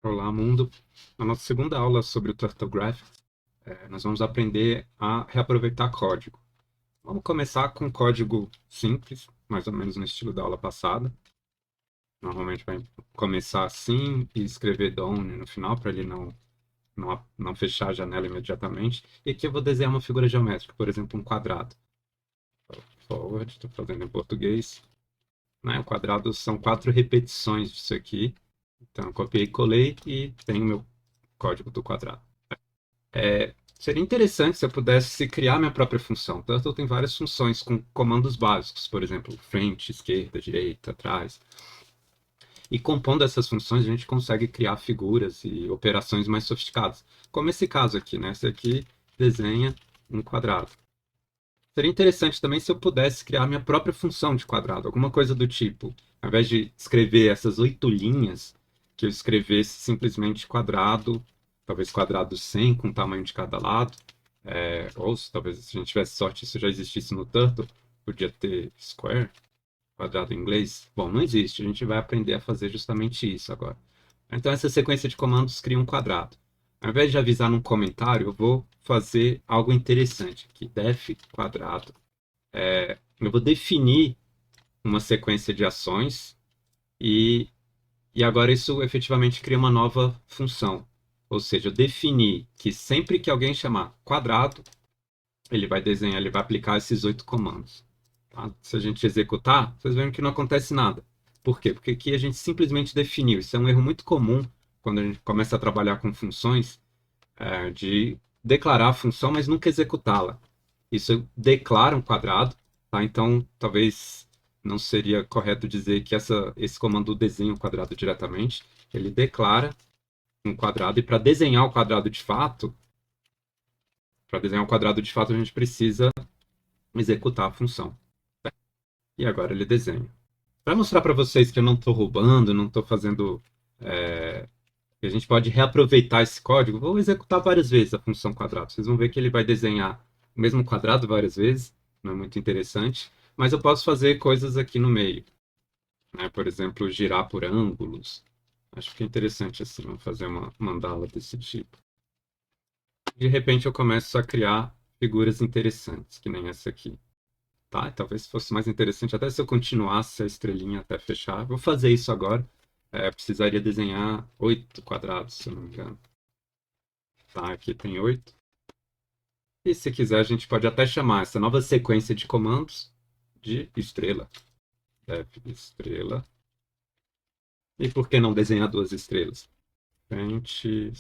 Olá, mundo. Na nossa segunda aula sobre o Turtle Graphics, nós vamos aprender a reaproveitar código. Vamos começar com código simples, mais ou menos no estilo da aula passada. Normalmente vai começar assim e escrever done no final para ele não fechar a janela imediatamente. E aqui eu vou desenhar uma figura geométrica, por exemplo, um quadrado. Forward, estou fazendo em português. Né? O quadrado são 4 repetições disso aqui. Então, eu copiei e colei e tenho meu código do quadrado. Seria interessante se eu pudesse criar minha própria função. Turtle tem várias funções com comandos básicos, por exemplo, frente, esquerda, direita, atrás. E compondo essas funções, a gente consegue criar figuras e operações mais sofisticadas. Como esse caso aqui, né? Esse aqui desenha um quadrado. Seria interessante também se eu pudesse criar minha própria função de quadrado, alguma coisa do tipo, ao invés de escrever essas 8 linhas, que eu escrevesse simplesmente quadrado, talvez quadrado 100 com o tamanho de cada lado, ou se talvez se a gente tivesse sorte isso já existisse no Turtle, podia ter square, quadrado em inglês. Bom, não existe, a gente vai aprender a fazer justamente isso agora. Então essa sequência de comandos cria um quadrado. Ao invés de avisar num comentário, eu vou fazer algo interessante aqui, def quadrado. Eu vou definir uma sequência de ações e, e agora isso efetivamente cria uma nova função. Ou seja, eu defini que sempre que alguém chamar quadrado, ele vai desenhar, ele vai aplicar esses 8 comandos. Tá? Se a gente executar, vocês verem que não acontece nada. Por quê? Porque aqui a gente simplesmente definiu. Isso é um erro muito comum quando a gente começa a trabalhar com funções, de declarar a função, mas nunca executá-la. Isso declara um quadrado, tá? Então talvez não seria correto dizer que esse comando desenha um quadrado diretamente. Ele declara um quadrado, e para desenhar um quadrado de fato, a gente precisa executar a função. E agora ele desenha. Para mostrar para vocês que eu não estou roubando, não estou fazendo. Que a gente pode reaproveitar esse código, vou executar várias vezes a função quadrado. Vocês vão ver que ele vai desenhar o mesmo quadrado várias vezes, não é muito interessante, mas eu posso fazer coisas aqui no meio, né? Por exemplo, girar por ângulos. Acho que é interessante assim, vamos fazer uma mandala desse tipo. De repente eu começo a criar figuras interessantes, que nem essa aqui. Tá? Talvez fosse mais interessante até se eu continuasse a estrelinha até fechar. Vou fazer isso agora. Precisaria desenhar 8 quadrados, se eu não me engano. Tá, aqui tem 8. E se quiser, a gente pode até chamar essa nova sequência de comandos de estrela. Def estrela. E por que não desenhar 2 estrelas? Frente,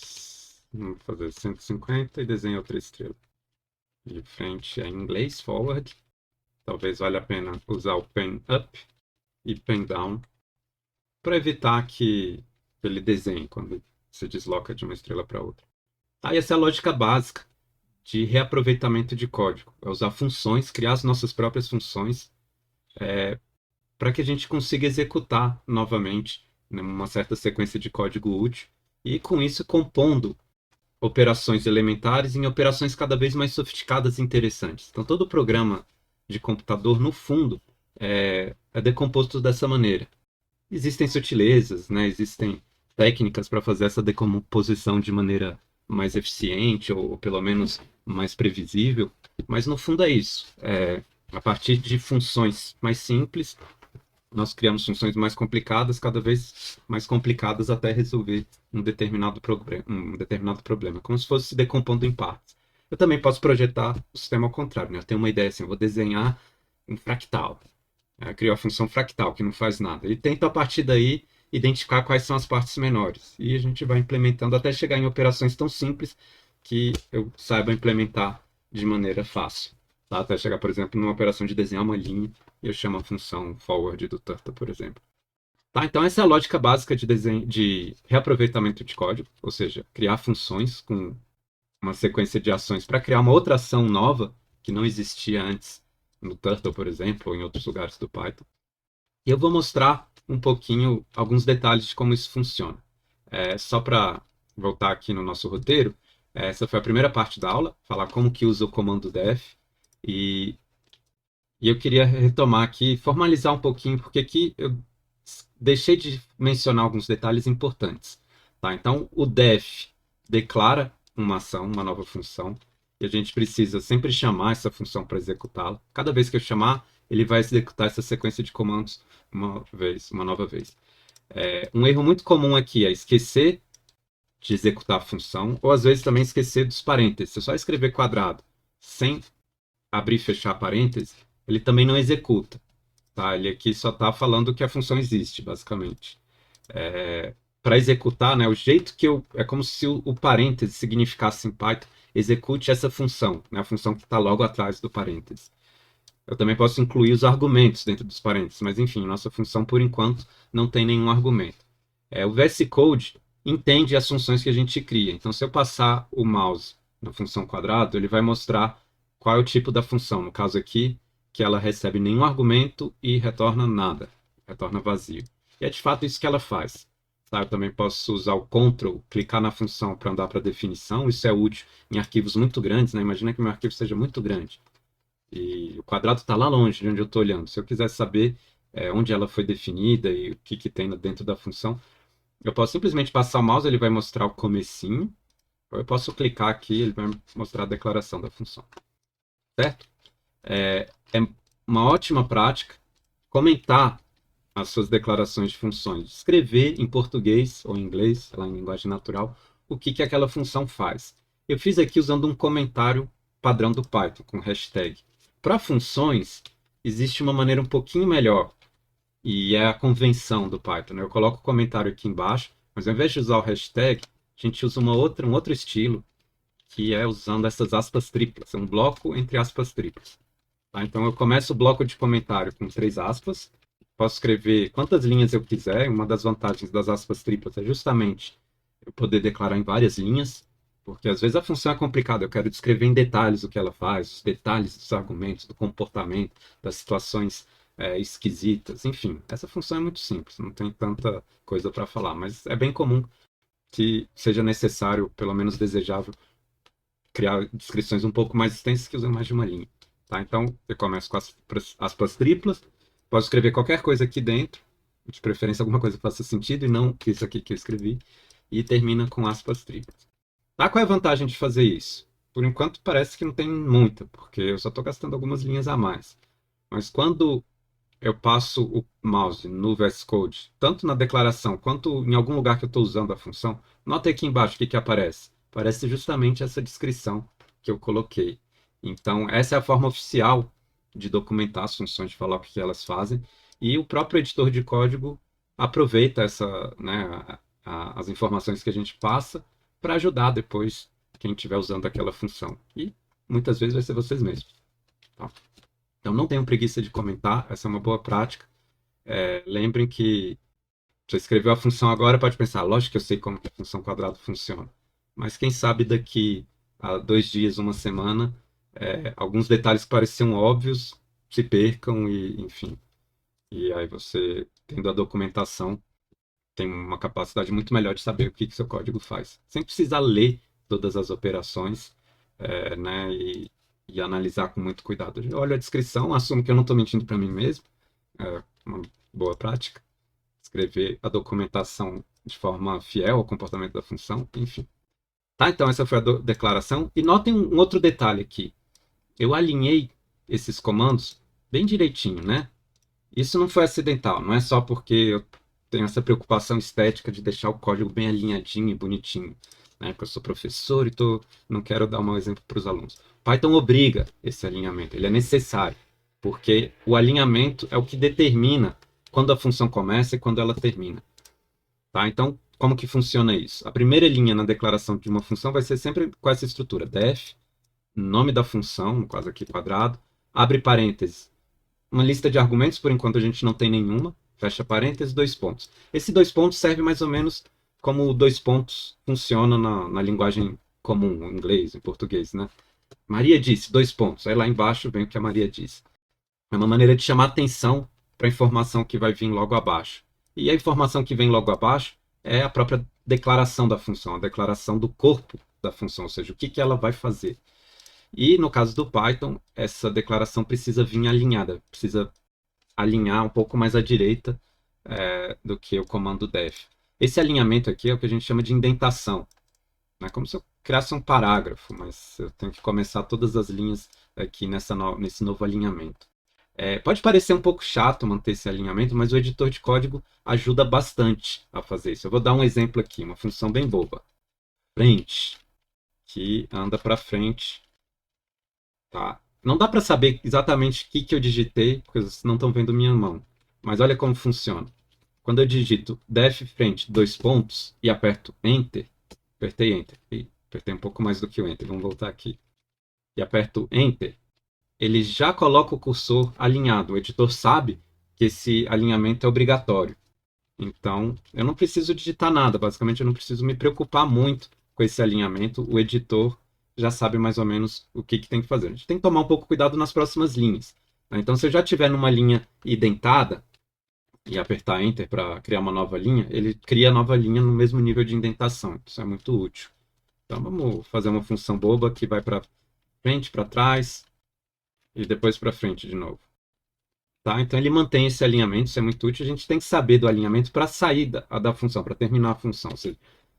vamos fazer 150 e desenha outra estrela. De frente é em inglês, forward. Talvez valha a pena usar o pen up e pen down para evitar que ele desenhe quando se desloca de uma estrela para outra. Tá, essa é a lógica básica de reaproveitamento de código. É usar funções, criar as nossas próprias funções, para que a gente consiga executar novamente, né, uma certa sequência de código útil, e com isso compondo operações elementares em operações cada vez mais sofisticadas e interessantes. Então todo programa de computador, no fundo, é decomposto dessa maneira. Existem sutilezas, né? Existem técnicas para fazer essa decomposição de maneira mais eficiente ou pelo menos mais previsível, mas no fundo é isso. A partir de funções mais simples, nós criamos funções mais complicadas, cada vez mais complicadas até resolver um determinado problema, como se fosse se decompondo em partes. Eu também posso projetar o sistema ao contrário, né? Eu tenho uma ideia assim, eu vou desenhar um fractal. Criou a função fractal, que não faz nada. E tenta, a partir daí, identificar quais são as partes menores. E a gente vai implementando até chegar em operações tão simples que eu saiba implementar de maneira fácil. Tá? Até chegar, por exemplo, numa operação de desenhar uma linha, e eu chamo a função forward do Turtle, por exemplo. Tá? Então, essa é a lógica básica de reaproveitamento de código, ou seja, criar funções com uma sequência de ações para criar uma outra ação nova que não existia antes no Turtle, por exemplo, ou em outros lugares do Python. E eu vou mostrar um pouquinho alguns detalhes de como isso funciona. Só para voltar aqui no nosso roteiro, essa foi a primeira parte da aula, falar como que usa o comando def, e, e eu queria retomar aqui, formalizar um pouquinho, porque aqui eu deixei de mencionar alguns detalhes importantes. Tá? Então, o def declara uma ação, uma nova função, e a gente precisa sempre chamar essa função para executá-la. Cada vez que eu chamar, ele vai executar essa sequência de comandos uma nova vez. Um erro muito comum aqui é esquecer de executar a função, ou às vezes também esquecer dos parênteses. Se eu só escrever quadrado sem abrir e fechar parênteses, ele também não executa. Tá? Ele aqui só está falando que a função existe, basicamente. Para executar, né, o jeito que é como se o parêntese significasse em Python, execute essa função, né, a função que está logo atrás do parêntese. Eu também posso incluir os argumentos dentro dos parênteses, mas enfim, nossa função por enquanto não tem nenhum argumento. O VS Code entende as funções que a gente cria. Então, se eu passar o mouse na função quadrado, ele vai mostrar qual é o tipo da função. No caso aqui, que ela recebe nenhum argumento e retorna nada, retorna vazio. E é de fato isso que ela faz. Tá? Eu também posso usar o Ctrl, clicar na função para andar para a definição. Isso é útil em arquivos muito grandes, né? Imagina que meu arquivo seja muito grande e o quadrado está lá longe de onde eu estou olhando. Se eu quiser saber onde ela foi definida e o que tem dentro da função, eu posso simplesmente passar o mouse, ele vai mostrar o comecinho, ou eu posso clicar aqui, ele vai mostrar a declaração da função. Certo? É uma ótima prática comentar as suas declarações de funções, escrever em português ou em inglês, lá em linguagem natural, o que aquela função faz. Eu fiz aqui usando um comentário padrão do Python, com hashtag. Para funções, existe uma maneira um pouquinho melhor, e é a convenção do Python. Né? Eu coloco o comentário aqui embaixo, mas ao invés de usar o hashtag, a gente usa um outro estilo, que é usando essas aspas triplas, um bloco entre aspas triplas. Tá? Então eu começo o bloco de comentário com 3 aspas, posso escrever quantas linhas eu quiser. Uma das vantagens das aspas triplas é justamente eu poder declarar em várias linhas, porque às vezes a função é complicada, eu quero descrever em detalhes o que ela faz, os detalhes dos argumentos, do comportamento, das situações esquisitas, enfim. Essa função é muito simples, não tem tanta coisa para falar, mas é bem comum que seja necessário, pelo menos desejável, criar descrições um pouco mais extensas que usem mais de uma linha. Tá? Então, eu começo com as aspas triplas, posso escrever qualquer coisa aqui dentro, de preferência alguma coisa que faça sentido e não isso aqui que eu escrevi, e termina com aspas triplas. Tá? Qual é a vantagem de fazer isso? Por enquanto parece que não tem muita, porque eu só estou gastando algumas linhas a mais. Mas quando eu passo o mouse no VS Code, tanto na declaração quanto em algum lugar que eu estou usando a função, nota aqui embaixo o que aparece. Aparece justamente essa descrição que eu coloquei. Então, essa é a forma oficial de documentar as funções, de falar o que elas fazem, e o próprio editor de código aproveita as informações que a gente passa para ajudar depois quem estiver usando aquela função. E muitas vezes vai ser vocês mesmos. Tá? Então não tenham preguiça de comentar, essa é uma boa prática. Lembrem que você escreveu a função agora, pode pensar, lógico que eu sei como que a função quadrado funciona. Mas quem sabe daqui a 2 dias, uma semana, alguns detalhes que pareciam óbvios se percam e, enfim. E aí você, tendo a documentação, tem uma capacidade muito melhor de saber o que seu código faz. Sem precisar ler todas as operações, né, e analisar com muito cuidado. Eu olho a descrição, assumo que eu não estou mentindo para mim mesmo, é uma boa prática. Escrever a documentação de forma fiel ao comportamento da função, enfim. Tá, então essa foi a declaração. E notem um outro detalhe aqui. Eu alinhei esses comandos bem direitinho, né? Isso não foi acidental, não é só porque eu tenho essa preocupação estética de deixar o código bem alinhadinho e bonitinho, né? Porque eu sou professor e não quero dar um mau exemplo para os alunos. Python obriga esse alinhamento, ele é necessário, porque o alinhamento é o que determina quando a função começa e quando ela termina. Tá? Então, como que funciona isso? A primeira linha na declaração de uma função vai ser sempre com essa estrutura, def, nome da função, no caso aqui quadrado, abre parênteses, uma lista de argumentos, por enquanto a gente não tem nenhuma, fecha parênteses, 2 pontos. Esse 2 pontos serve mais ou menos como 2 pontos funciona na linguagem comum, em inglês, em português, né? Maria disse, 2 pontos. Aí lá embaixo vem o que a Maria disse. É uma maneira de chamar atenção para a informação que vai vir logo abaixo. E a informação que vem logo abaixo é a própria declaração da função, a declaração do corpo da função, ou seja, o que ela vai fazer. E no caso do Python, essa declaração precisa vir alinhada, precisa alinhar um pouco mais à direita do que o comando def. Esse alinhamento aqui é o que a gente chama de indentação. É como se eu criasse um parágrafo, mas eu tenho que começar todas as linhas aqui nesse novo alinhamento. Pode parecer um pouco chato manter esse alinhamento, mas o editor de código ajuda bastante a fazer isso. Eu vou dar um exemplo aqui, uma função bem boba. Frente, que anda para frente. Tá? Não dá para saber exatamente o que eu digitei, porque vocês não estão vendo minha mão. Mas olha como funciona. Quando eu digito def frente, dois pontos, e aperto Enter, apertei Enter, e apertei um pouco mais do que o Enter, vamos voltar aqui. E aperto Enter, ele já coloca o cursor alinhado. O editor sabe que esse alinhamento é obrigatório. Então, eu não preciso digitar nada. Basicamente, eu não preciso me preocupar muito com esse alinhamento. O editor já sabe mais ou menos o que tem que fazer. A gente tem que tomar um pouco cuidado nas próximas linhas. Então, se eu já estiver numa linha indentada e apertar Enter para criar uma nova linha, ele cria a nova linha no mesmo nível de indentação. Isso é muito útil. Então, vamos fazer uma função boba que vai para frente, para trás e depois para frente de novo. Tá? Então ele mantém esse alinhamento, isso é muito útil. A gente tem que saber do alinhamento para sair da função, para terminar a função. Ou seja,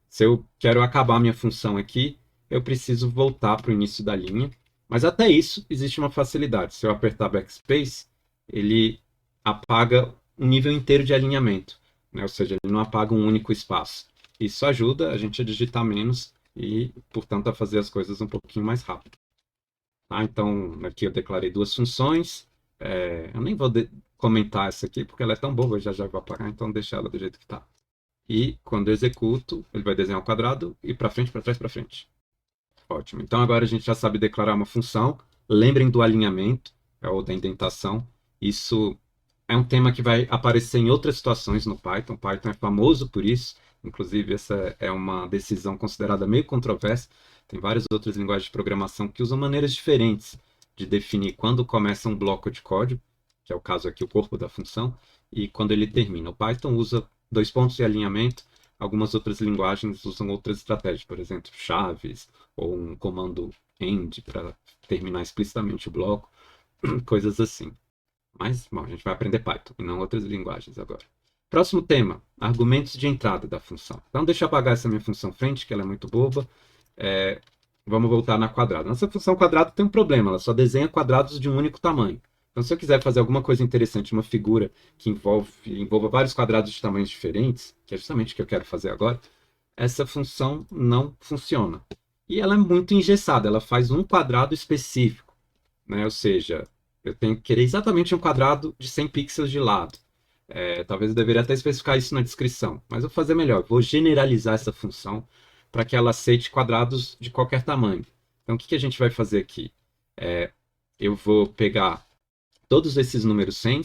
se eu quero acabar a minha função aqui, eu preciso voltar para o início da linha. Mas até isso existe uma facilidade. Se eu apertar backspace, ele apaga um nível inteiro de alinhamento. Né? Ou seja, ele não apaga um único espaço. Isso ajuda a gente a digitar menos e, portanto, a fazer as coisas um pouquinho mais rápido. Tá? Então, aqui eu declarei duas funções. Eu nem vou comentar essa aqui, porque ela é tão boba, já vou apagar, então deixa ela do jeito que está. E quando eu executo, ele vai desenhar um quadrado e para frente, para trás, para frente. Ótimo. Então agora a gente já sabe declarar uma função. Lembrem do alinhamento, ou da indentação. Isso é um tema que vai aparecer em outras situações no Python. O Python é famoso por isso. Inclusive, essa é uma decisão considerada meio controversa. Tem várias outras linguagens de programação que usam maneiras diferentes de definir quando começa um bloco de código, que é o caso aqui, o corpo da função, e quando ele termina. O Python usa dois pontos de alinhamento. Algumas outras linguagens usam outras estratégias, por exemplo, chaves, ou um comando end para terminar explicitamente o bloco, coisas assim. Mas, bom, a gente vai aprender Python e não outras linguagens agora. Próximo tema, argumentos de entrada da função. Então, deixa eu apagar essa minha função frente, que ela é muito boba. Vamos voltar na quadrada. Nossa função quadrado tem um problema, ela só desenha quadrados de um único tamanho. Então, se eu quiser fazer alguma coisa interessante, uma figura que envolva vários quadrados de tamanhos diferentes, que é justamente o que eu quero fazer agora, essa função não funciona. E ela é muito engessada, ela faz um quadrado específico. Né? Ou seja, eu tenho que querer exatamente um quadrado de 100 pixels de lado. Talvez eu deveria até especificar isso na descrição, mas eu vou fazer melhor. Vou generalizar essa função para que ela aceite quadrados de qualquer tamanho. Então, o que a gente vai fazer aqui? Eu vou pegar todos esses números 100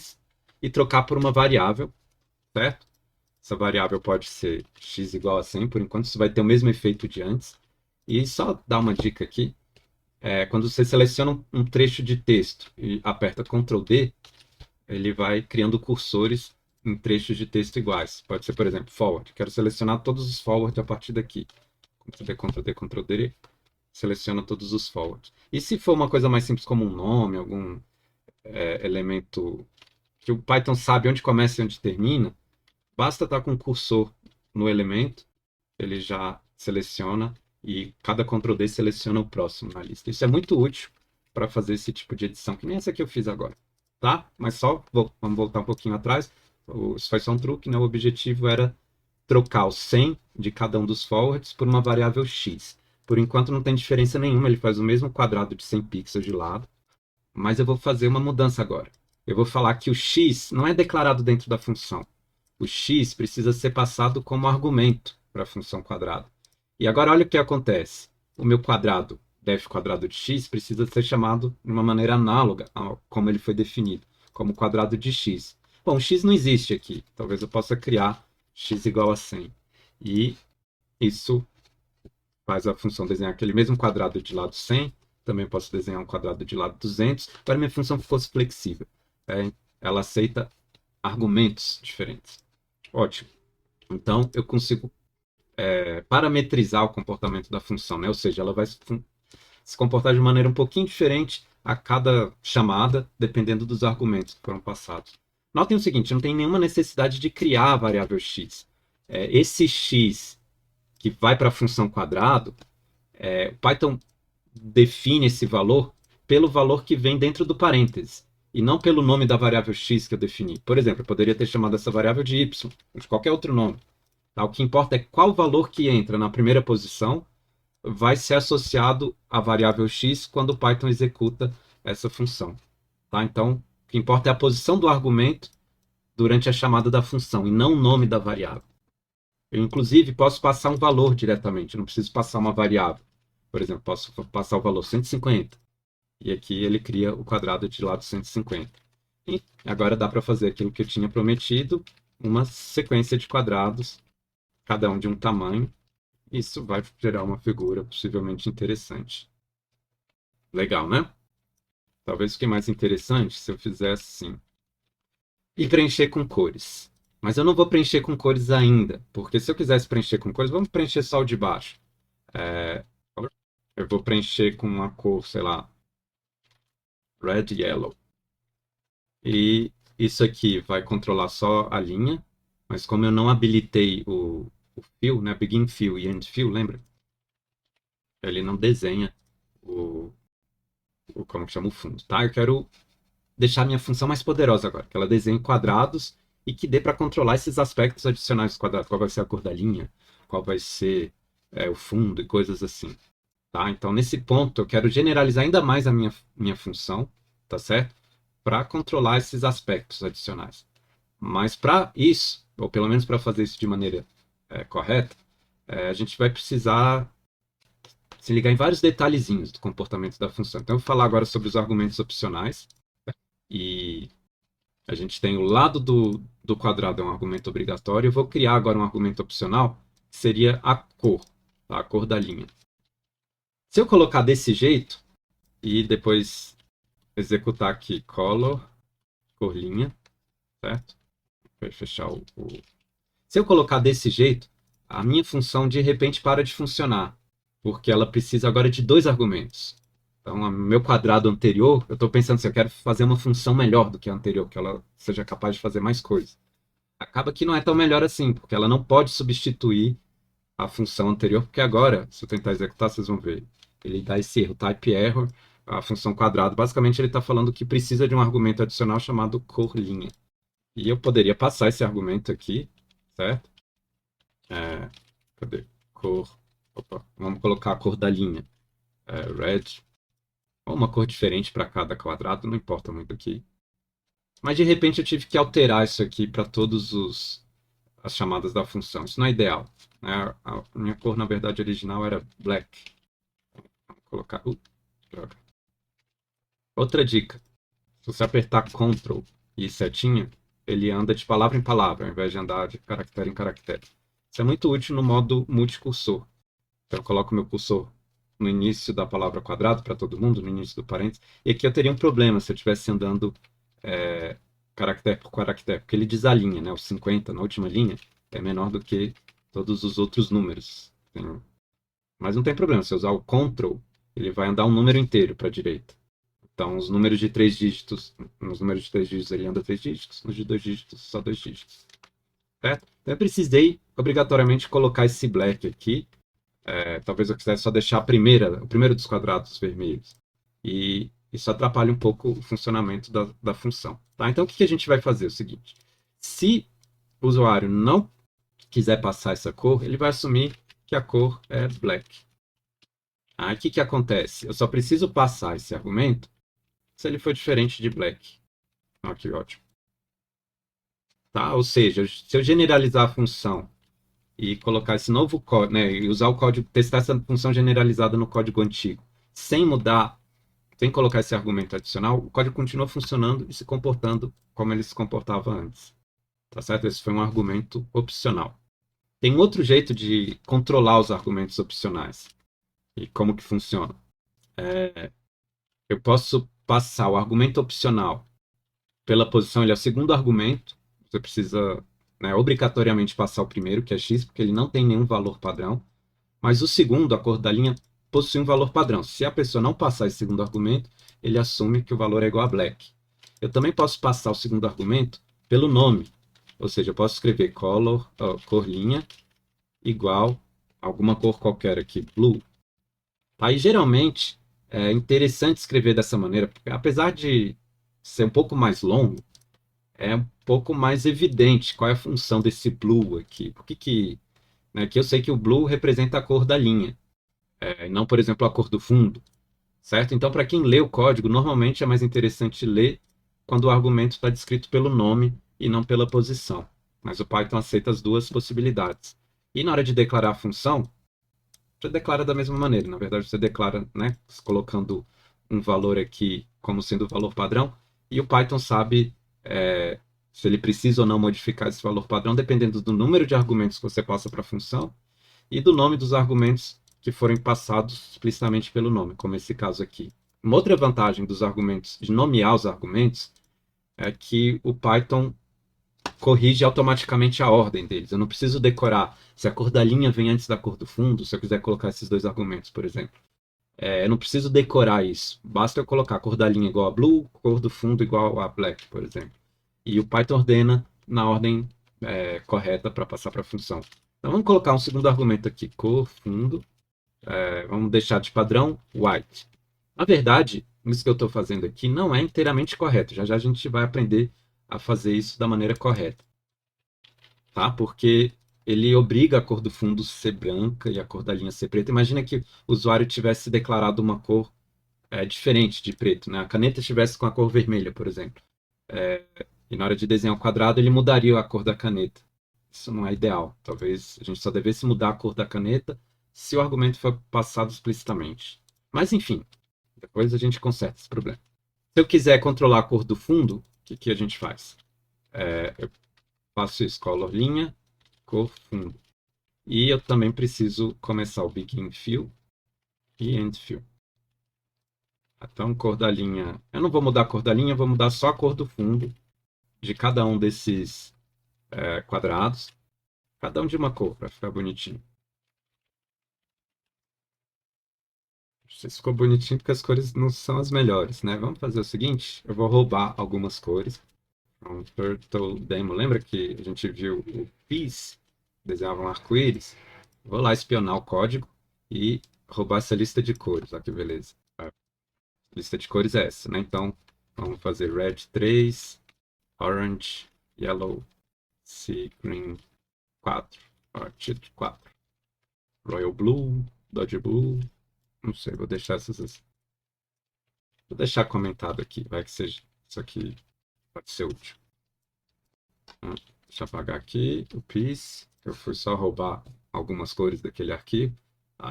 e trocar por uma variável, certo? Essa variável pode ser x igual a 100, por enquanto isso vai ter o mesmo efeito de antes. E só dar uma dica aqui, quando você seleciona um trecho de texto e aperta Ctrl D, ele vai criando cursores em trechos de texto iguais. Pode ser, por exemplo, forward. Quero selecionar todos os forward a partir daqui. Ctrl D, Ctrl D, Ctrl D, seleciona todos os forward. E se for uma coisa mais simples como um nome, algum elemento que o Python sabe onde começa e onde termina, basta estar com o cursor no elemento, ele já seleciona e cada Ctrl D seleciona o próximo na lista. Isso é muito útil para fazer esse tipo de edição, que nem essa que eu fiz agora. Tá? Mas vamos voltar um pouquinho atrás. Isso foi só um truque, né? O objetivo era trocar o 100 de cada um dos forwards por uma variável x. Por enquanto não tem diferença nenhuma, ele faz o mesmo quadrado de 100 pixels de lado, mas eu vou fazer uma mudança agora. Eu vou falar que o x não é declarado dentro da função. O x precisa ser passado como argumento para a função quadrada. E agora olha o que acontece. O meu quadrado, def quadrado de x, precisa ser chamado de uma maneira análoga a como ele foi definido, como quadrado de x. Bom, x não existe aqui. Talvez eu possa criar x igual a 100. E isso faz a função desenhar aquele mesmo quadrado de lado 100. Também posso desenhar um quadrado de lado 200. Agora minha função fosse flexível. Ela aceita argumentos diferentes. Ótimo. Então, eu consigo parametrizar o comportamento da função, né? Ou seja, ela vai se comportar de maneira um pouquinho diferente a cada chamada, dependendo dos argumentos que foram passados. Notem o seguinte, não tem nenhuma necessidade de criar a variável x. esse x que vai para a função quadrado, o Python define esse valor pelo valor que vem dentro do parêntese, e não pelo nome da variável x que eu defini. Por exemplo, eu poderia ter chamado essa variável de y, ou de qualquer outro nome. Tá? O que importa é qual valor que entra na primeira posição vai ser associado à variável x quando o Python executa essa função. Tá? Então, o que importa é a posição do argumento durante a chamada da função, e não o nome da variável. Eu, inclusive, posso passar um valor diretamente, não preciso passar uma variável. Por exemplo, posso passar o valor 150. E aqui ele cria o quadrado de lado 150. E agora dá para fazer aquilo que eu tinha prometido, uma sequência de quadrados, cada um de um tamanho. Isso vai gerar uma figura possivelmente interessante. Legal, né? Talvez fique mais interessante se eu fizesse assim. E preencher com cores. Mas eu não vou preencher com cores ainda, porque se eu quisesse preencher com cores, vamos preencher só o de baixo. Eu vou preencher com uma cor, sei lá, red, yellow. E isso aqui vai controlar só a linha, mas como eu não habilitei o fill, né, begin fill e end fill, lembra? Ele não desenha como que chama o fundo, tá? Eu quero deixar a minha função mais poderosa agora, que ela desenhe quadrados e que dê para controlar esses aspectos adicionais dos quadrados. Qual vai ser a cor da linha, qual vai ser o fundo e coisas assim. Tá? Então, nesse ponto, eu quero generalizar ainda mais a minha função, tá certo? Para controlar esses aspectos adicionais. Mas para isso, ou pelo menos para fazer isso de maneira correta, a gente vai precisar se ligar em vários detalhezinhos do comportamento da função. Então, eu vou falar agora sobre os argumentos opcionais. E a gente tem o lado do quadrado, é um argumento obrigatório. Eu vou criar agora um argumento opcional, que seria a cor, tá? A cor da linha. Se eu colocar desse jeito, e depois executar aqui color, cor linha, certo? Vai fechar Se eu colocar desse jeito, a minha função de repente para de funcionar, porque ela precisa agora de dois argumentos. Então, o meu quadrado anterior, eu estou pensando se eu quero fazer uma função melhor do que a anterior, que ela seja capaz de fazer mais coisas. Acaba que não é tão melhor assim, porque ela não pode substituir a função anterior, porque agora, se eu tentar executar, vocês vão ver, ele dá esse erro, type error, a função quadrado. Basicamente, ele está falando que precisa de um argumento adicional chamado cor linha. E eu poderia passar esse argumento aqui, certo? Cadê? Cor. Opa, vamos colocar a cor da linha. Red. Ou uma cor diferente para cada quadrado, não importa muito aqui. Mas de repente eu tive que alterar isso aqui para todas as chamadas da função. Isso não é ideal. Né? A minha cor, na verdade, original era black. Vou colocar. Droga. Outra dica. Se você apertar Ctrl e setinha, ele anda de palavra em palavra, ao invés de andar de caractere em caractere. Isso é muito útil no modo multicursor. Então eu coloco meu cursor no início da palavra quadrado para todo mundo, no início do parênteses, e aqui eu teria um problema se eu estivesse andando caractere por caractere, porque ele desalinha, né? O 50 na última linha é menor do que todos os outros números. Mas não tem problema, se eu usar o Ctrl, ele vai andar um número inteiro para a direita. Então, os números de 3 dígitos, nos números de 3 dígitos ele anda 3 dígitos, nos de 2 dígitos, só 2 dígitos. Certo? Então, eu precisei, obrigatoriamente, colocar esse black aqui. Talvez eu quisesse só deixar o primeiro dos quadrados vermelhos. E isso atrapalha um pouco o funcionamento da função. Tá? Então, o que a gente vai fazer? É o seguinte. Se o usuário não quiser passar essa cor, ele vai assumir que a cor é black. Aí, o que acontece? Eu só preciso passar esse argumento se ele for diferente de black. Que ótimo. Tá? Ou seja, se eu generalizar a função e colocar esse novo código, né, e usar o código, testar essa função generalizada no código antigo, sem mudar, sem colocar esse argumento adicional, o código continua funcionando e se comportando como ele se comportava antes. Tá certo? Esse foi um argumento opcional. Tem outro jeito de controlar os argumentos opcionais. E como que funciona? Eu posso passar o argumento opcional pela posição, ele é o segundo argumento. Você precisa, né, obrigatoriamente passar o primeiro, que é x, porque ele não tem nenhum valor padrão. Mas o segundo, a cor da linha, possui um valor padrão. Se a pessoa não passar esse segundo argumento, ele assume que o valor é igual a black. Eu também posso passar o segundo argumento pelo nome. Ou seja, eu posso escrever color, cor linha, igual alguma cor qualquer aqui, blue. Aí, geralmente, é interessante escrever dessa maneira, porque apesar de ser um pouco mais longo, é um pouco mais evidente qual é a função desse blue aqui. Por que que, né, que eu sei que o blue representa a cor da linha, e não, por exemplo, a cor do fundo, certo? Então, para quem lê o código, normalmente é mais interessante ler quando o argumento está descrito pelo nome e não pela posição. Mas o Python aceita as duas possibilidades. E na hora de declarar a função, você declara da mesma maneira. Na verdade, você declara, né, colocando um valor aqui como sendo o valor padrão, e o Python sabe se ele precisa ou não modificar esse valor padrão, dependendo do número de argumentos que você passa para a função e do nome dos argumentos que forem passados explicitamente pelo nome, como esse caso aqui. Uma outra vantagem dos argumentos, de nomear os argumentos, é que o Python corrige automaticamente a ordem deles. Eu não preciso decorar se a cor da linha vem antes da cor do fundo, se eu quiser colocar esses dois argumentos, por exemplo. Eu não preciso decorar isso. Basta eu colocar a cor da linha igual a blue, cor do fundo igual a black, por exemplo. E o Python ordena na ordem correta para passar para a função. Então vamos colocar um segundo argumento aqui, cor, fundo. Vamos deixar de padrão white. Na verdade, isso que eu estou fazendo aqui não é inteiramente correto. Já já a gente vai aprender a fazer isso da maneira correta, tá? Porque ele obriga a cor do fundo ser branca e a cor da linha ser preta. Imagina que o usuário tivesse declarado uma cor diferente de preto, né? A caneta estivesse com a cor vermelha, por exemplo. E na hora de desenhar o quadrado, ele mudaria a cor da caneta. Isso não é ideal. Talvez a gente só devesse mudar a cor da caneta se o argumento for passado explicitamente. Mas enfim, depois a gente conserta esse problema. Se eu quiser controlar a cor do fundo, o que a gente faz? Eu faço isso, color linha, cor fundo. E eu também preciso começar o begin fill e end fill. Então, cor da linha. Eu não vou mudar a cor da linha, eu vou mudar só a cor do fundo de cada um desses quadrados. Cada um de uma cor, para ficar bonitinho. Não sei se ficou bonitinho porque as cores não são as melhores, né? Vamos fazer o seguinte: eu vou roubar algumas cores. Um Turtle Demo. Lembra que a gente viu o Peace? Desenhava um arco-íris? Vou lá espionar o código e roubar essa lista de cores. Olha que beleza. A lista de cores é essa, né? Então, vamos fazer Red 3, Orange, Yellow, Sea Green 4, Orchid 4, Royal Blue, Dodge Blue. Não sei, vou deixar essas assim. Vou deixar comentado aqui, vai que seja. Isso aqui pode ser útil. Deixa eu apagar aqui o Peace. Eu fui só roubar algumas cores daquele arquivo.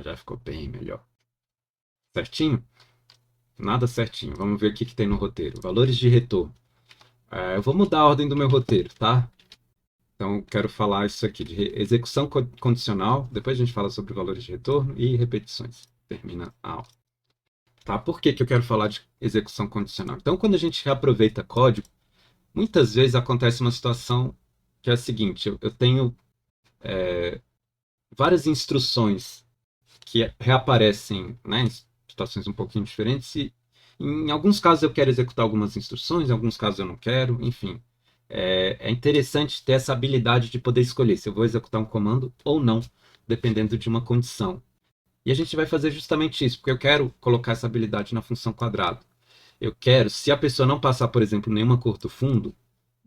Já ficou bem melhor. Certinho? Nada certinho. Vamos ver o que tem no roteiro. Valores de retorno. Eu vou mudar a ordem do meu roteiro, tá? Então, quero falar isso aqui de execução condicional. Depois a gente fala sobre valores de retorno e repetições. Termina a aula. Tá? Por que eu quero falar de execução condicional? Então, quando a gente reaproveita código, muitas vezes acontece uma situação que é a seguinte: eu tenho várias instruções que reaparecem, né, em situações um pouquinho diferentes, e em alguns casos eu quero executar algumas instruções, em alguns casos eu não quero, enfim. É interessante ter essa habilidade de poder escolher se eu vou executar um comando ou não, dependendo de uma condição. E a gente vai fazer justamente isso, porque eu quero colocar essa habilidade na função quadrado. Eu quero, se a pessoa não passar, por exemplo, nenhuma cor do fundo,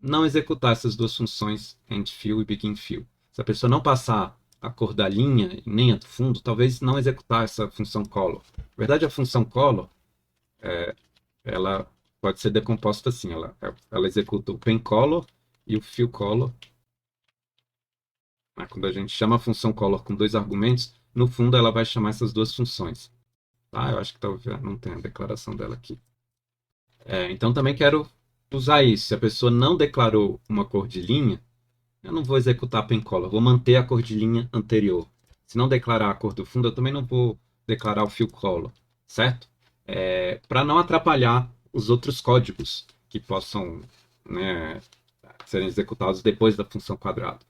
não executar essas duas funções, end fill e begin fill. Se a pessoa não passar a cor da linha nem a do fundo, talvez não executar essa função color. Na verdade, a função color, ela pode ser decomposta assim, ela executa o pen color e o fill color. Quando a gente chama a função color com dois argumentos, no fundo ela vai chamar essas duas funções. Eu acho que talvez não tenha a declaração dela aqui. Então também quero usar isso. Se a pessoa não declarou uma cor de linha, eu não vou executar pen color, vou manter a cor de linha anterior. Se não declarar a cor do fundo, eu também não vou declarar o fill color, certo? Para não atrapalhar os outros códigos que possam, né, serem executados depois da função quadrado.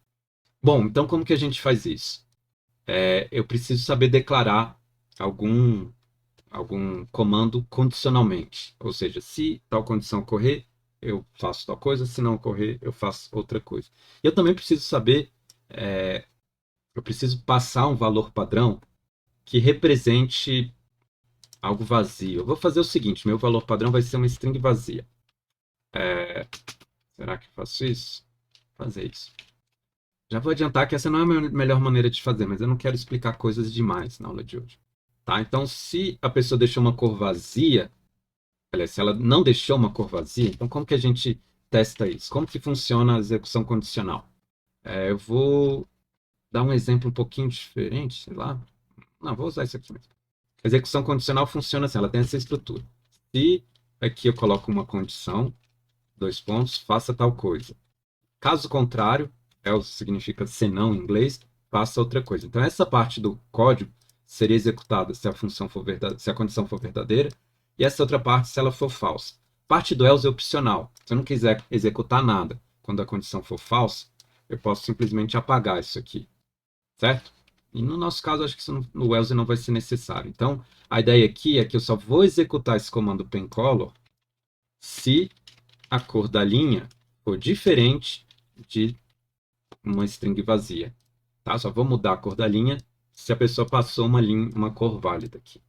Bom, então como que a gente faz isso? Eu preciso saber declarar algum comando condicionalmente. Ou seja, se tal condição ocorrer, eu faço tal coisa, se não ocorrer, eu faço outra coisa. E eu também preciso saber, eu preciso passar um valor padrão que represente algo vazio. Eu vou fazer o seguinte, meu valor padrão vai ser uma string vazia. Será que eu faço isso? Vou fazer isso. Já vou adiantar que essa não é a melhor maneira de fazer, mas eu não quero explicar coisas demais na aula de hoje. Tá? Então, se a pessoa deixou uma cor vazia, aliás, se ela não deixou uma cor vazia, então como que a gente testa isso? Como que funciona a execução condicional? Eu vou dar um exemplo um pouquinho diferente, sei lá. Não, vou usar isso aqui mesmo. A execução condicional funciona assim, ela tem essa estrutura. Se aqui eu coloco uma condição, dois pontos, faça tal coisa. Caso contrário, else significa senão em inglês, faça outra coisa. Então, essa parte do código seria executada se a função for se a condição for verdadeira, e essa outra parte se ela for falsa. Parte do else é opcional. Se eu não quiser executar nada quando a condição for falsa, eu posso simplesmente apagar isso aqui, certo? E no nosso caso, acho que isso no else não vai ser necessário. Então, a ideia aqui é que eu só vou executar esse comando pencolor se a cor da linha for diferente de uma string vazia. Tá? Só vou mudar a cor da linha se a pessoa passou uma cor válida aqui.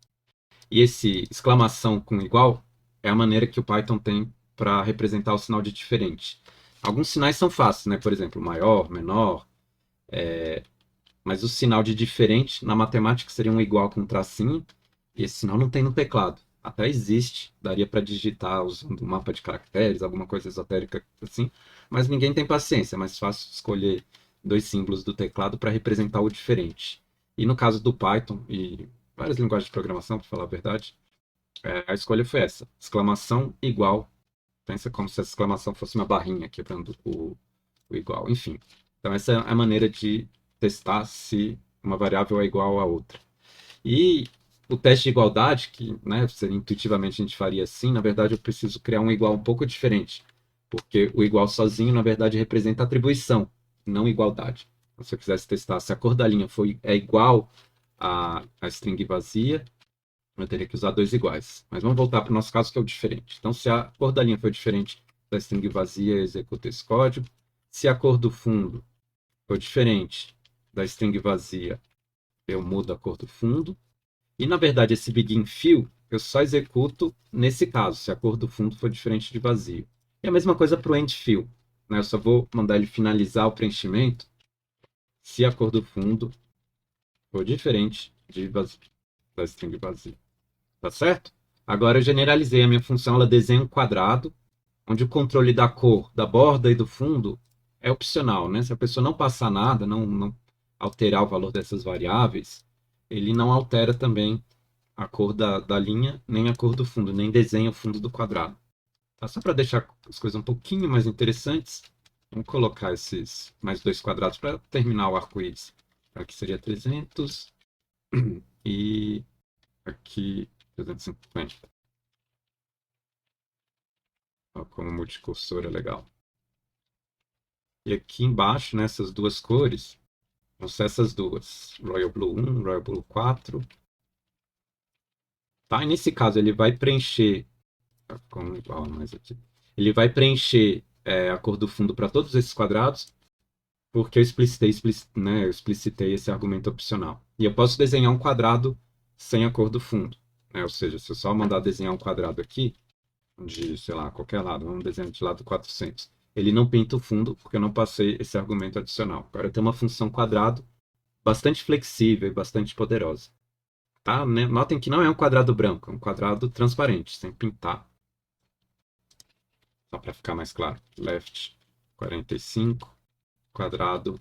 E esse exclamação com igual é a maneira que o Python tem para representar o sinal de diferente. Alguns sinais são fáceis, né? Por exemplo, maior, menor, mas o sinal de diferente na matemática seria um igual com um tracinho, e esse sinal não tem no teclado. Até existe, daria para digitar usando um mapa de caracteres, alguma coisa esotérica assim, mas ninguém tem paciência, é mais fácil escolher dois símbolos do teclado para representar o diferente. E no caso do Python e várias linguagens de programação, para falar a verdade, a escolha foi essa: exclamação igual. Pensa como se a exclamação fosse uma barrinha quebrando o igual. Enfim, então essa é a maneira de testar se uma variável é igual a outra. E o teste de igualdade, que né, intuitivamente a gente faria assim, na verdade eu preciso criar um igual um pouco diferente, porque o igual sozinho, na verdade, representa atribuição, não igualdade. Então, se eu quisesse testar se a cor da linha é igual à string vazia, eu teria que usar dois iguais. Mas vamos voltar para o nosso caso, que é o diferente. Então, se a cor da linha for diferente da string vazia, eu executo esse código. Se a cor do fundo for diferente da string vazia, eu mudo a cor do fundo. E, na verdade, esse begin fill, eu só executo nesse caso, se a cor do fundo for diferente de vazio. E a mesma coisa para o end fill. Né? Eu só vou mandar ele finalizar o preenchimento se a cor do fundo for diferente da string vazio. Tá certo? Agora eu generalizei a minha função, ela desenha um quadrado, onde o controle da cor, da borda e do fundo é opcional, né? Se a pessoa não passar nada, não alterar o valor dessas variáveis, ele não altera também a cor da linha, nem a cor do fundo, nem desenha o fundo do quadrado. Tá? Só para deixar as coisas um pouquinho mais interessantes, vamos colocar esses mais dois quadrados para terminar o arco-íris. Aqui seria 300 e aqui 350. Ó, como multicursor é legal. E aqui embaixo, nessas duas cores, vão ser essas duas. Royal Blue 1, Royal Blue 4. Tá? E nesse caso, ele vai preencher... Como igual, mais aqui. Ele vai preencher a cor do fundo para todos esses quadrados, porque eu explicitei esse argumento opcional. E eu posso desenhar um quadrado sem a cor do fundo. Né? Ou seja, se eu só mandar desenhar um quadrado aqui, de, sei lá, qualquer lado, vamos desenhar de lado 400. Ele não pinta o fundo, porque eu não passei esse argumento adicional. Agora tem uma função quadrado bastante flexível e bastante poderosa. Tá? Notem que não é um quadrado branco, é um quadrado transparente, sem pintar. Só para ficar mais claro. Left 45, quadrado,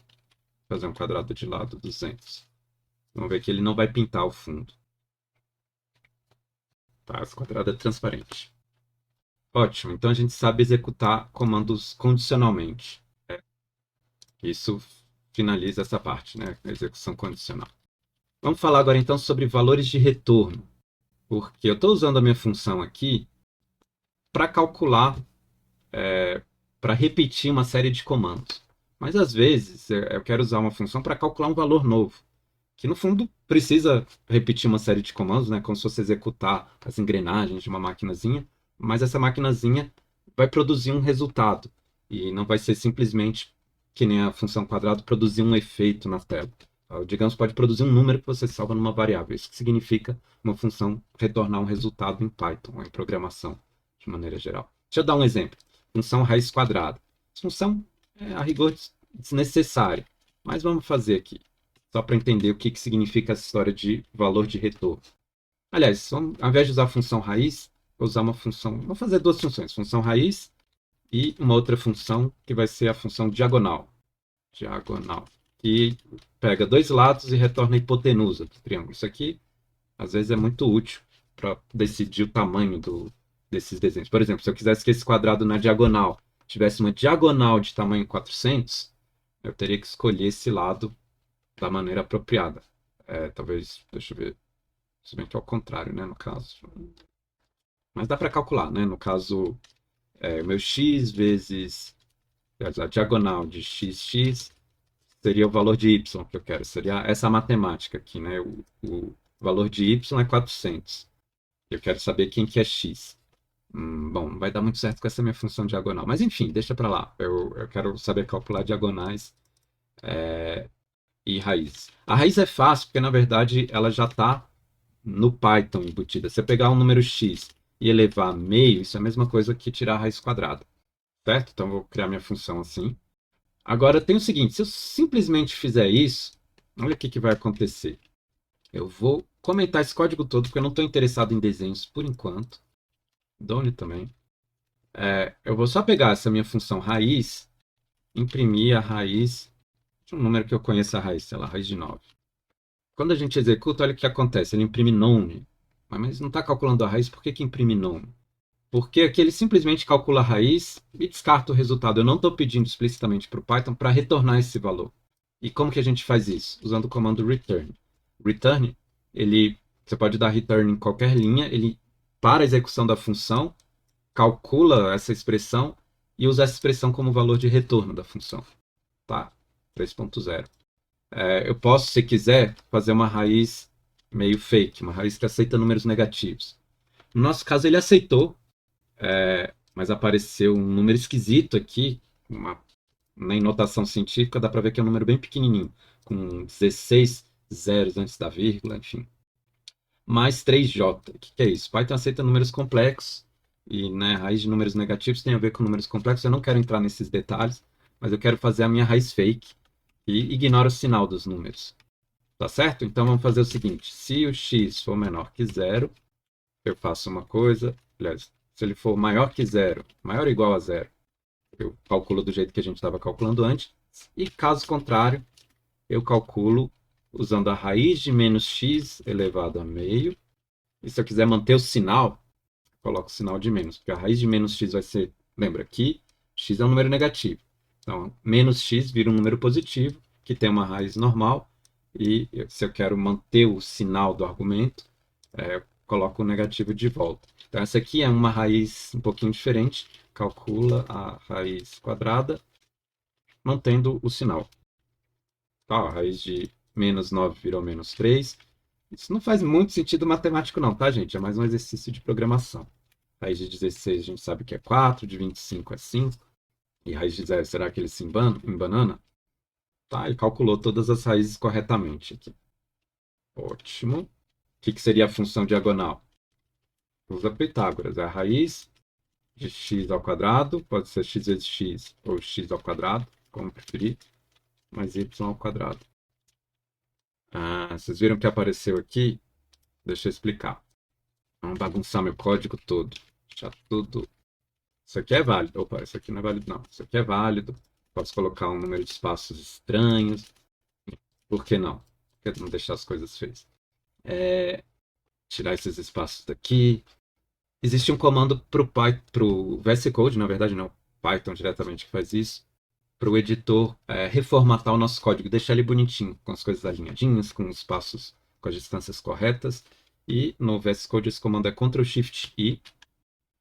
fazer um quadrado de lado 200. Vamos ver que ele não vai pintar o fundo. Tá? Esse quadrado é transparente. Ótimo, então a gente sabe executar comandos condicionalmente. Isso finaliza essa parte, né? A execução condicional. Vamos falar agora então sobre valores de retorno. Porque eu estou usando a minha função aqui para calcular, para repetir uma série de comandos. Mas às vezes eu quero usar uma função para calcular um valor novo, que no fundo precisa repetir uma série de comandos, né? Como se fosse executar as engrenagens de uma maquinazinha, mas essa maquinazinha vai produzir um resultado. E não vai ser simplesmente que nem a função quadrado produzir um efeito na tela. Digamos, pode produzir um número que você salva numa variável. Isso significa uma função retornar um resultado em Python, ou em programação, de maneira geral. Deixa eu dar um exemplo. Função raiz quadrada. Função, a rigor, desnecessária. Mas vamos fazer aqui, só para entender o que significa essa história de valor de retorno. Aliás, ao invés de usar a função raiz, vou usar uma função. Vou fazer duas funções: função raiz e uma outra função que vai ser a função diagonal. Diagonal. Que pega dois lados e retorna a hipotenusa do triângulo. Isso aqui, às vezes, é muito útil para decidir o tamanho desses desenhos. Por exemplo, se eu quisesse que esse quadrado na diagonal tivesse uma diagonal de tamanho 400, eu teria que escolher esse lado da maneira apropriada. Talvez, deixa eu ver, se bem que é o contrário, né, no caso. Mas dá para calcular, né? No caso, meu x vezes a diagonal de xx seria o valor de y que eu quero. Seria essa matemática aqui, né? O valor de y é 400. Eu quero saber quem que é x. Bom, não vai dar muito certo com essa minha função diagonal. Mas enfim, deixa para lá. Eu quero saber calcular diagonais e raízes. A raiz é fácil porque, na verdade, ela já está no Python embutida. Se eu pegar um número x e elevar a meio, isso é a mesma coisa que tirar a raiz quadrada. Certo? Então, vou criar minha função assim. Agora, tem o seguinte. Se eu simplesmente fizer isso, olha o que vai acontecer. Eu vou comentar esse código todo, porque eu não estou interessado em desenhos por enquanto. Done também. Eu vou só pegar essa minha função raiz, imprimir a raiz de um número que eu conheça a raiz, sei lá, raiz de 9. Quando a gente executa, olha o que acontece. Ele imprime none. Mas não está calculando a raiz, por que imprime none? Porque aqui ele simplesmente calcula a raiz e descarta o resultado. Eu não estou pedindo explicitamente para o Python para retornar esse valor. E como que a gente faz isso? Usando o comando return. Return, você pode dar return em qualquer linha, ele para a execução da função, calcula essa expressão e usa essa expressão como valor de retorno da função. Tá? 3.0. Eu posso, se quiser, fazer uma raiz meio fake, uma raiz que aceita números negativos. No nosso caso, ele aceitou, mas apareceu um número esquisito aqui, nem notação científica, dá para ver que é um número bem pequenininho, com 16 zeros antes da vírgula, enfim. Mais 3J. O que é isso? Python aceita números complexos, e né, raiz de números negativos tem a ver com números complexos. Eu não quero entrar nesses detalhes, mas eu quero fazer a minha raiz fake, e ignora o sinal dos números. Tá certo? Então vamos fazer o seguinte: se o x for menor que zero, eu faço uma coisa. Aliás, se ele for maior que zero, maior ou igual a zero, eu calculo do jeito que a gente estava calculando antes. E caso contrário, eu calculo usando a raiz de menos x elevado a meio. E se eu quiser manter o sinal, eu coloco o sinal de menos, porque a raiz de menos x vai ser, lembra aqui, x é um número negativo. Então, menos x vira um número positivo, que tem uma raiz normal. E se eu quero manter o sinal do argumento, eu coloco o negativo de volta. Então, essa aqui é uma raiz um pouquinho diferente. Calcula a raiz quadrada, mantendo o sinal. A raiz de menos 9 virou menos 3. Isso não faz muito sentido matemático não, tá, gente? É mais um exercício de programação. Raiz de 16 a gente sabe que é 4, de 25 é 5. E raiz de 0, será que ele se embanana? Tá, ele calculou todas as raízes corretamente aqui. Ótimo. O que seria a função diagonal? Usa Pitágoras. É a raiz de x ao quadrado, pode ser x vezes x ou x ao quadrado, como preferir, mais y ao quadrado. Vocês viram que apareceu aqui? Deixa eu explicar. Vamos bagunçar meu código todo. Deixar tudo. Isso aqui é válido. Opa, isso aqui não é válido, não. Isso aqui é válido. Posso colocar um número de espaços estranhos. Por que não? Por que não deixar as coisas feias? Tirar esses espaços daqui. Existe um comando para o VS Code, na verdade não, Python diretamente que faz isso, para o editor reformatar o nosso código, deixar ele bonitinho, com as coisas alinhadinhas, com os espaços, com as distâncias corretas. E no VS Code esse comando é Ctrl+Shift+I.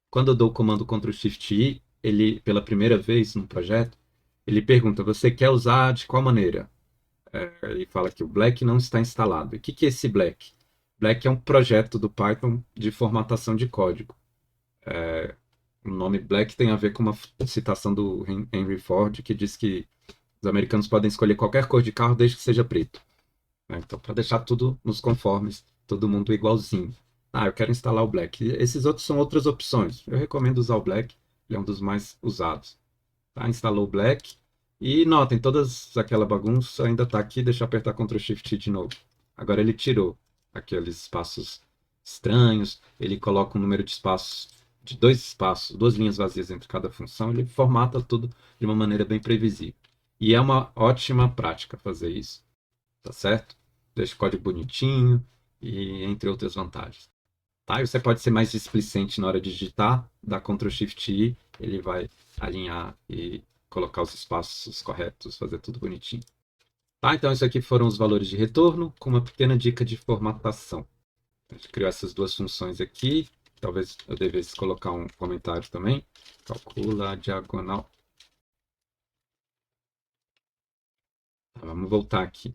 Quando eu dou o comando Ctrl+Shift+I, ele, pela primeira vez no projeto, ele pergunta: você quer usar de qual maneira? Ele fala que o Black não está instalado. E o que é esse Black? Black é um projeto do Python de formatação de código. O nome Black tem a ver com uma citação do Henry Ford, que diz que os americanos podem escolher qualquer cor de carro desde que seja preto. Então, para deixar tudo nos conformes, todo mundo igualzinho. Eu quero instalar o Black. Esses outros são outras opções. Eu recomendo usar o Black, ele é um dos mais usados. Instalou o Black. E notem, todas aquela bagunça ainda está aqui. Deixa eu apertar Ctrl Shift de novo. Agora ele tirou aqueles espaços estranhos. Ele coloca um número de espaços, de 2 espaços, 2 linhas vazias entre cada função. Ele formata tudo de uma maneira bem previsível. E é uma ótima prática fazer isso. Tá certo? Deixa o código bonitinho e entre outras vantagens. E você pode ser mais displicente na hora de digitar, dá Ctrl Shift I, ele vai alinhar e colocar os espaços corretos, fazer tudo bonitinho. Então isso aqui foram os valores de retorno, com uma pequena dica de formatação. A gente criou essas duas funções aqui, talvez eu devesse colocar um comentário também. Calcula a diagonal. Vamos voltar aqui.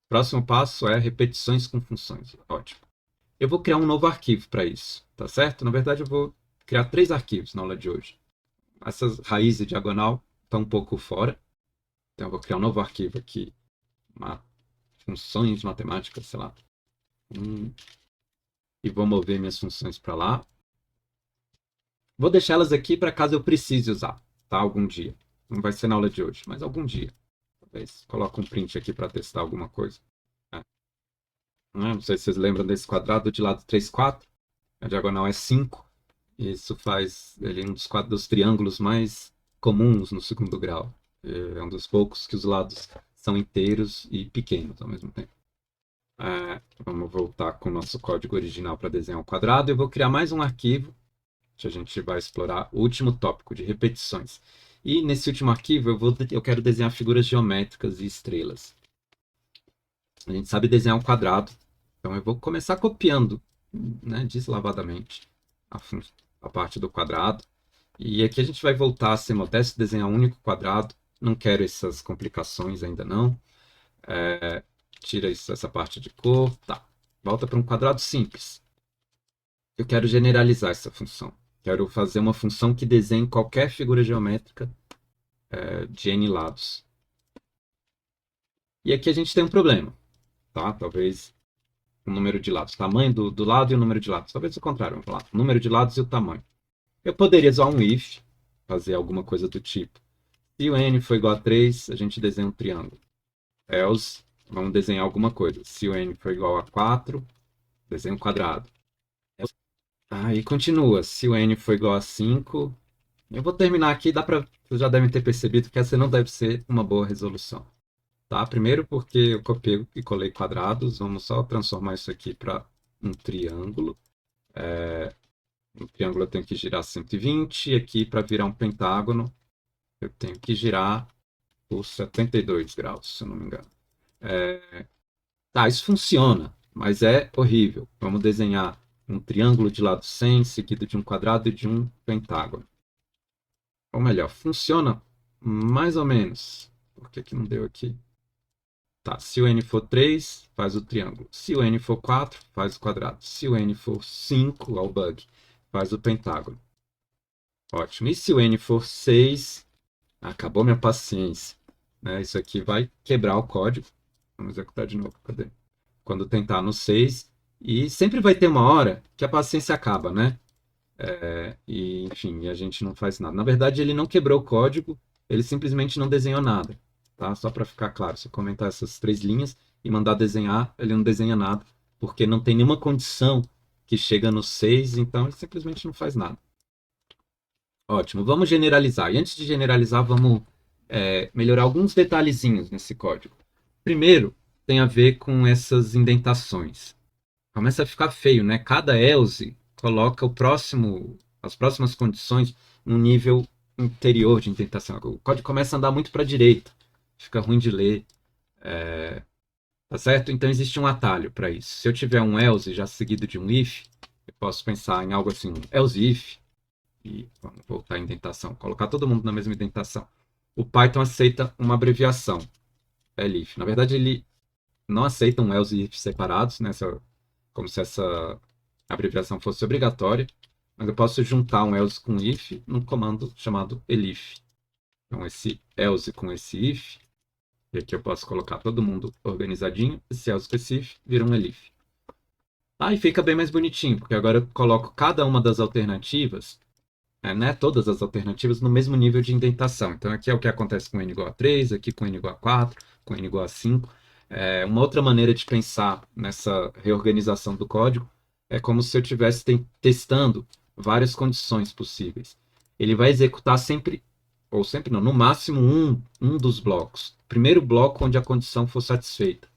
Próximo passo é repetições com funções. Ótimo. Eu vou criar um novo arquivo para isso, tá certo? Na verdade, eu vou criar 3 arquivos na aula de hoje. Essas raízes e diagonal estão um pouco fora. Então, eu vou criar um novo arquivo aqui. Funções matemáticas, sei lá. E vou mover minhas funções para lá. Vou deixar elas aqui para caso eu precise usar, tá? Algum dia. Não vai ser na aula de hoje, mas algum dia. Talvez coloque um print aqui para testar alguma coisa. Não sei se vocês lembram desse quadrado de lado 3, 4. A diagonal é 5. Isso faz ele um dos triângulos mais comuns no segundo grau. É um dos poucos que os lados são inteiros e pequenos ao mesmo tempo. Vamos voltar com o nosso código original para desenhar um quadrado. Eu vou criar mais um arquivo que a gente vai explorar o último tópico de repetições. E nesse último arquivo eu quero desenhar figuras geométricas e estrelas. A gente sabe desenhar um quadrado, então eu vou começar copiando, né, deslavadamente a parte do quadrado. E aqui a gente vai voltar a ser modesto, desenhar um único quadrado. Não quero essas complicações ainda não. Tira essa parte de cor. Volta para um quadrado simples. Eu quero generalizar essa função. Quero fazer uma função que desenhe qualquer figura geométrica de n lados. E aqui a gente tem um problema. Talvez o número de lados. Tamanho do lado e o número de lados. Talvez o contrário. Vamos falar. O número de lados e o tamanho. Eu poderia usar um if, fazer alguma coisa do tipo. Se o n for igual a 3, a gente desenha um triângulo. Else, vamos desenhar alguma coisa. Se o n for igual a 4, desenha um quadrado. E continua. Se o n for igual a 5, eu vou terminar aqui. Vocês já devem ter percebido que essa não deve ser uma boa resolução. Primeiro porque eu copiei e colei quadrados. Vamos só transformar isso aqui para um triângulo. Um triângulo eu tenho que girar 120. Aqui, para virar um pentágono, eu tenho que girar por 72 graus, se eu não me engano. Isso funciona, mas é horrível. Vamos desenhar um triângulo de lado 100, seguido de um quadrado e de um pentágono. Ou melhor, funciona mais ou menos. Por que não deu aqui? Se o n for 3, faz o triângulo. Se o n for 4, faz o quadrado. Se o n for 5, ó, o bug, faz o pentágono. Ótimo. E se o n for 6, acabou minha paciência. Isso aqui vai quebrar o código. Vamos executar de novo. Cadê? Quando tentar no 6. E sempre vai ter uma hora que a paciência acaba, né? Enfim, a gente não faz nada. Na verdade, ele não quebrou o código, ele simplesmente não desenhou nada. Só para ficar claro, se eu comentar essas 3 linhas e mandar desenhar, ele não desenha nada, porque não tem nenhuma condição que chega no 6, então ele simplesmente não faz nada. Ótimo, vamos generalizar. E antes de generalizar, vamos melhorar alguns detalhezinhos nesse código. Primeiro, tem a ver com essas indentações. Começa a ficar feio, né? Cada else coloca as próximas condições num nível interior de indentação. O código começa a andar muito para a direita. Fica ruim de ler. Tá certo? Então existe um atalho para isso. Se eu tiver um else já seguido de um if, eu posso pensar em algo assim, else if, e vamos voltar à indentação, colocar todo mundo na mesma indentação. O Python aceita uma abreviação, elif. Na verdade, ele não aceita um else e if separados, né? Como se essa abreviação fosse obrigatória. mas eu posso juntar um else com if num comando chamado elif. Então, esse else com esse if, e aqui eu posso colocar todo mundo organizadinho, esse else com esse if vira um elif. Aí fica bem mais bonitinho, porque agora eu coloco cada uma das alternativas, né, todas as alternativas no mesmo nível de indentação. Então aqui é o que acontece com n igual a 3, aqui com n igual a 4, com n igual a 5. Uma outra maneira de pensar nessa reorganização do código é como se eu estivesse testando várias condições possíveis. Ele vai executar sempre, ou sempre não, no máximo um dos blocos. Primeiro bloco onde a condição for satisfeita,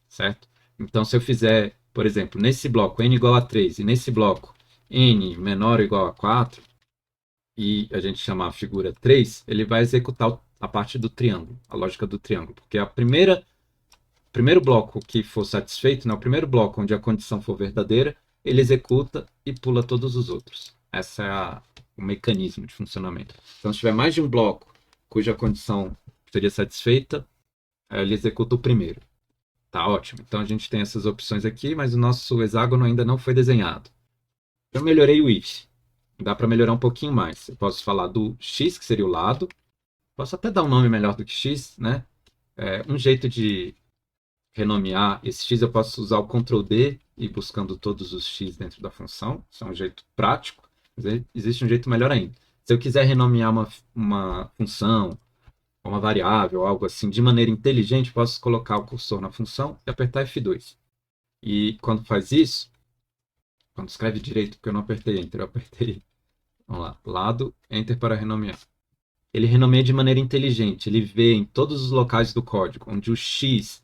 certo? Então se eu fizer, por exemplo, nesse bloco n igual a 3 e nesse bloco n menor ou igual a 4, e a gente chamar a figura 3, ele vai executar a parte do triângulo, a lógica do triângulo, porque primeiro bloco que for satisfeito, né, o primeiro bloco onde a condição for verdadeira, ele executa e pula todos os outros. Esse é o mecanismo de funcionamento. Então, se tiver mais de um bloco cuja condição seria satisfeita, ele executa o primeiro. Tá ótimo. Então, a gente tem essas opções aqui, mas o nosso hexágono ainda não foi desenhado. Eu melhorei o if. Dá para melhorar um pouquinho mais. Eu posso falar do x, que seria o lado. Posso até dar um nome melhor do que x, né? Um jeito de renomear esse x, eu posso usar o Ctrl D e ir buscando todos os x dentro da função. Isso é um jeito prático. Mas existe um jeito melhor ainda. Se eu quiser renomear uma função, uma variável, algo assim, de maneira inteligente, posso colocar o cursor na função e apertar F2. E quando faz isso, quando escreve direito, porque eu não apertei Enter, eu apertei, vamos lá, lado, Enter para renomear. Ele renomeia de maneira inteligente, ele vê em todos os locais do código, onde o x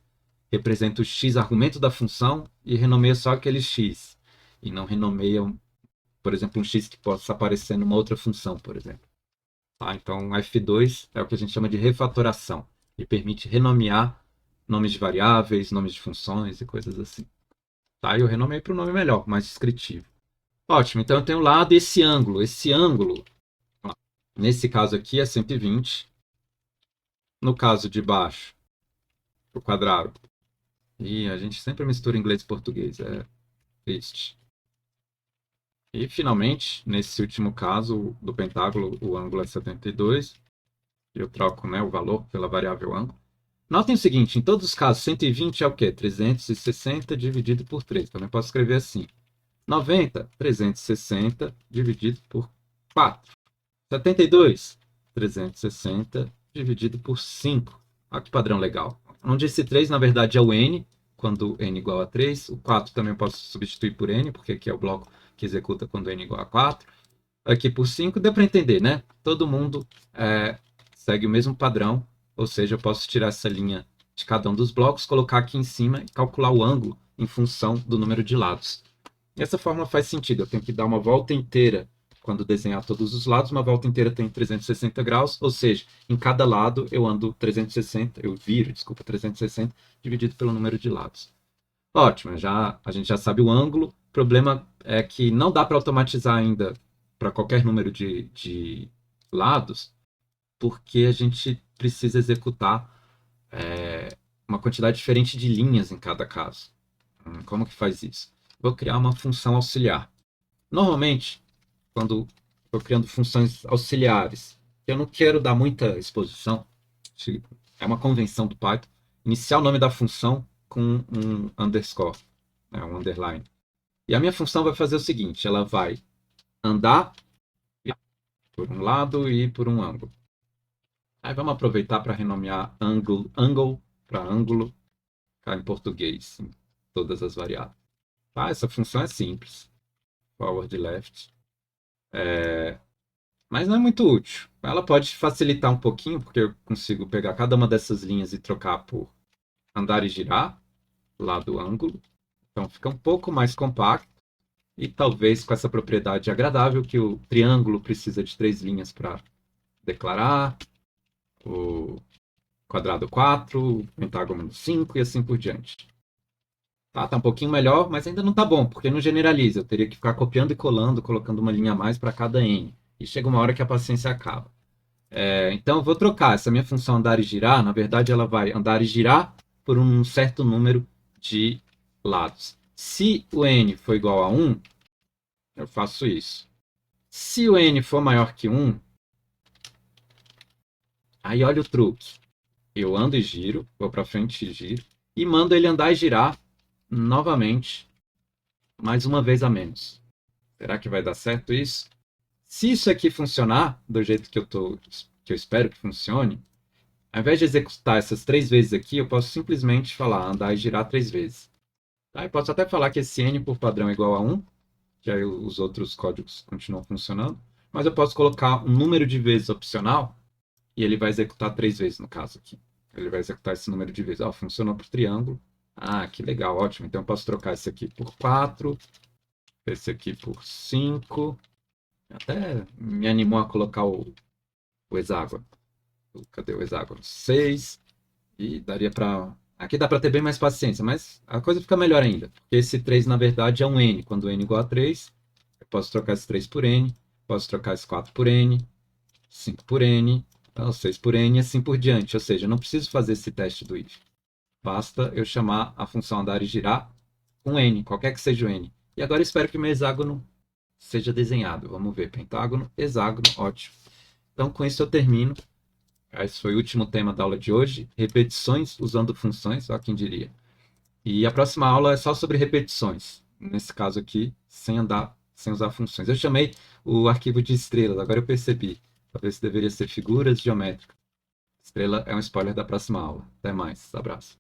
representa o x argumento da função e renomeia só aquele x. E não renomeia, por exemplo, um x que possa aparecer numa outra função, por exemplo. Tá? Então, F2 é o que a gente chama de refatoração. Ele permite renomear nomes de variáveis, nomes de funções e coisas assim. Tá? Eu renomeei para um nome melhor, mais descritivo. Ótimo, então eu tenho o lado e esse ângulo. Esse ângulo, nesse caso aqui, é 120. No caso de baixo, o quadrado. E a gente sempre mistura inglês e português, é triste. E, finalmente, nesse último caso do pentágono, o ângulo é 72. Eu troco, né, o valor pela variável ângulo. Notem o seguinte, em todos os casos, 120 é o quê? 360 dividido por 3. Também posso escrever assim. 90, 360 dividido por 4. 72, 360 dividido por 5. Olha que padrão legal. Onde esse 3, na verdade, é o n, quando n igual a 3. O 4 também eu posso substituir por n, porque aqui é o bloco que executa quando n igual a 4. Aqui por 5, deu para entender, né? Todo mundo segue o mesmo padrão, ou seja, eu posso tirar essa linha de cada um dos blocos, colocar aqui em cima e calcular o ângulo em função do número de lados. E essa fórmula faz sentido, eu tenho que dar uma volta inteira quando desenhar todos os lados, uma volta inteira tem 360 graus, ou seja, em cada lado eu viro 360 dividido pelo número de lados. Ótimo, a gente já sabe o ângulo, o problema é que não dá para automatizar ainda para qualquer número de lados, porque a gente precisa executar uma quantidade diferente de linhas em cada caso. Como que faz isso? Vou criar uma função auxiliar. Normalmente, quando estou criando funções auxiliares, eu não quero dar muita exposição, é uma convenção do Python, iniciar o nome da função com um underscore, né, um underline. E a minha função vai fazer o seguinte, ela vai andar por um lado e por um ângulo. Aí vamos aproveitar para renomear angle para ângulo, cá em português, em todas as variáveis. Tá? Essa função é simples, forward e left. Mas não é muito útil. Ela pode facilitar um pouquinho, porque eu consigo pegar cada uma dessas linhas e trocar por andar e girar, lá do ângulo. Então fica um pouco mais compacto e talvez com essa propriedade agradável que o triângulo precisa de 3 linhas para declarar, o quadrado 4, o pentágono 5 e assim por diante. Tá um pouquinho melhor, mas ainda não tá bom, porque não generaliza. Eu teria que ficar copiando e colando, colocando uma linha a mais para cada n. E chega uma hora que a paciência acaba. Então eu vou trocar essa minha função andar e girar. Na verdade, ela vai andar e girar por um certo número de lados. Se o n for igual a 1, eu faço isso. Se o n for maior que 1, aí olha o truque. Eu ando e giro, vou para frente e giro, e mando ele andar e girar novamente, mais uma vez a menos. Será que vai dar certo isso? Se isso aqui funcionar do jeito que eu espero que funcione, ao invés de executar essas 3 vezes aqui, eu posso simplesmente falar andar e girar 3 vezes. Tá? Eu posso até falar que esse n por padrão é igual a 1, que aí os outros códigos continuam funcionando, mas eu posso colocar um número de vezes opcional e ele vai executar 3 vezes no caso aqui. Ele vai executar esse número de vezes. Funcionou para o triângulo. Que legal, ótimo. Então eu posso trocar esse aqui por 4, esse aqui por 5. Até me animou a colocar o hexágono. Cadê o hexágono? 6. E daria para... Aqui dá para ter bem mais paciência, mas a coisa fica melhor ainda. Porque esse 3, na verdade, é um n. Quando n igual a 3, eu posso trocar esse 3 por n, posso trocar esse 4 por n, 5 por n, 6 por n e assim por diante. Ou seja, eu não preciso fazer esse teste do if. Basta eu chamar a função andar e girar com n, qualquer que seja o n. E agora eu espero que o meu hexágono seja desenhado. Vamos ver, pentágono, hexágono, ótimo. Então, com isso eu termino. Esse foi o último tema da aula de hoje. Repetições usando funções, ó, quem diria. E a próxima aula é só sobre repetições. Nesse caso aqui, sem usar funções. Eu chamei o arquivo de estrelas, agora eu percebi. Talvez deveria ser figuras geométricas. Estrela é um spoiler da próxima aula. Até mais. Abraço.